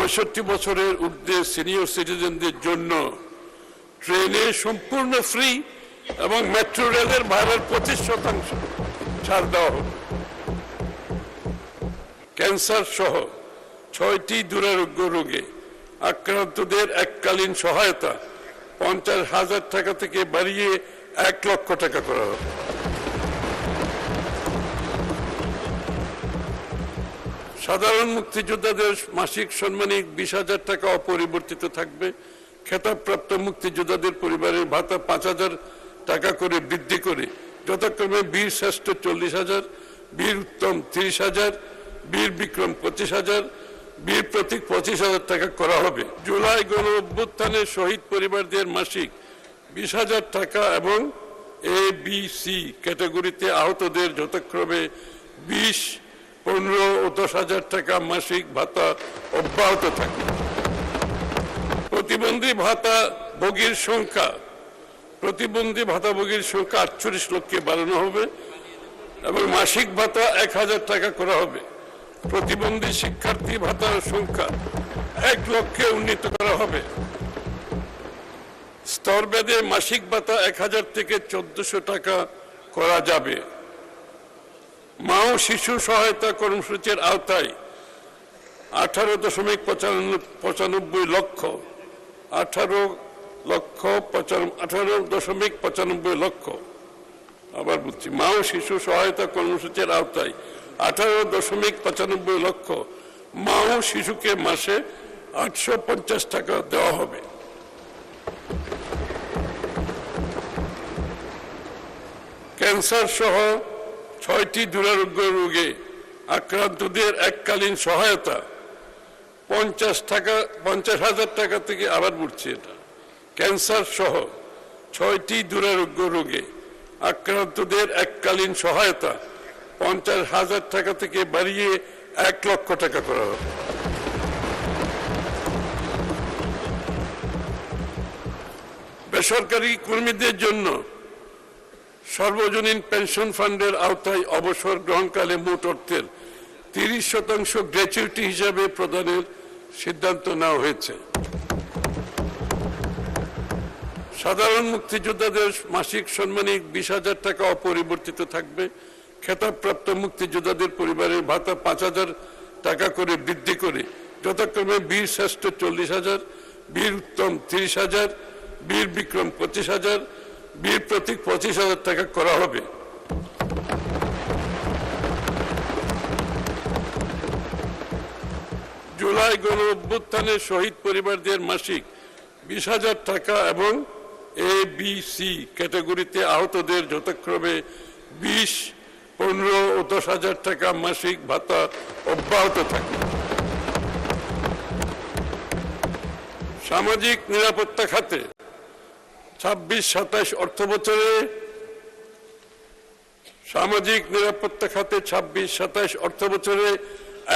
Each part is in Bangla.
65 বছরের ঊর্ধ্বে সিনিয়র সিটিজেনদের জন্য ট্রেনে সম্পূর্ণ ফ্রি এবং মেট্রো রেলের ভাড়ার 25% ছাড় দেওয়া হবে। ক্যান্সার সহ 6টি দুরারোগ্য রোগে আক্রান্তদের এককালীন সহায়তা 50,000 টাকা থেকে বাড়িয়ে 1 লক্ষ টাকা করা হবে। সাধারণ মুক্তিযোদ্ধাদের মাসিক সম্মানিক 20,000 টাকা অপরিবর্তিত থাকবে। খেতাবপ্রাপ্ত মুক্তিযোদ্ধাদের পরিবারের ভাতা 5,000 টাকা করে বৃদ্ধি করে যথাক্রমে বীর শ্রেষ্ঠ 40,000, বীর উত্তম 30,000, বীর বিক্রম 25,000, বীর প্রতীক 25,000 টাকা করা হবে। জুলাই গণ অভ্যুত্থানের শহীদ পরিবারদের মাসিক 20,000 টাকা এবং এ বি সি ক্যাটাগরিতে আহতদের যথাক্রমে 20, 15 ও 10,000 টাকা মাসিক ভাতা অব্যাহত থাকবে। প্রতিবন্ধী ভাতাভোগীর সংখ্যা 48 লক্ষে বাড়ানো হবে এবং মাসিক ভাতা 1,000 টাকা করা হবে। প্রতিবন্ধী শিক্ষার্থী ভাতার সংখ্যা 1 লক্ষে উন্নীত করা হবে। স্তরভেদে মাসিক ভাতা 1,000 থেকে 1,400 টাকা করা যাবে। মা ও শিশু সহায়তা কর্মসূচির আওতায় 18.95 লক্ষ 18.95 লক্ষ আবার বলছি, মা ও শিশু সহায়তা কর্মসূচির আওতায় 18.95 লক্ষ মা ও শিশুকে মাসে 850 টাকা দেওয়া হবে। ক্যান্সার সহ 6টি দুরারোগ্য রোগে আক্রান্তদের এককালীন সহায়তা 50,000 টাকা থেকে, আবার বলছি এটা, ক্যান্সার সহ 6টি দুরারোগ্য রোগে আক্রান্তদের এককালীন সহায়তা 50,000 টাকা থেকে বাড়িয়ে 1 লক্ষ টাকা করা হবে। বেসরকারি কর্মীদের জন্য সর্বজনীন পেনশন ফান্ডের আওতায় অবসর গ্রহণকালে মোট অর্থের 30% গ্র্যাচুইটি হিসাবে প্রদানের সিদ্ধান্ত নেওয়া হয়েছে। সাধারণ মুক্তিযোদ্ধাদের মাসিক সম্মানিক 20,000 টাকা অপরিবর্তিত থাকবে। খেতাবপ্রাপ্ত মুক্তিযোদ্ধাদের পরিবারের ভাতা 5,000 টাকা করে বৃদ্ধি করে যথাক্রমে বীর শ্রেষ্ঠ 40,000, বীর উত্তম 30,000, বীর বিক্রম 25,000, বীর প্রতীক 25,000 টাকা করা হবে। জুলাই গণ অভ্যুত্থানের শহীদ পরিবারদের মাসিক 20,000 টাকা এবং এ বি সি ক্যাটাগরিতে আহতদের যথাক্রমে 20, 15 ও 10,000 টাকা মাসিক ভাতা অব্যাহত থাকবে। সামাজিক নিরাপত্তা খাতে 26-27 অর্থ বছরে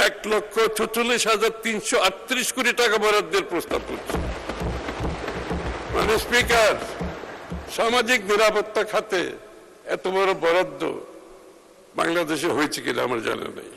1,44,338 কোটি টাকা বরাদ্দের প্রস্তাব করছে। মানে স্পিকার, সামাজিক নিরাপত্তা খাতে এত বড় বরাদ্দ বাংলাদেশে হয়েছে কিনা আমার জানা নেই।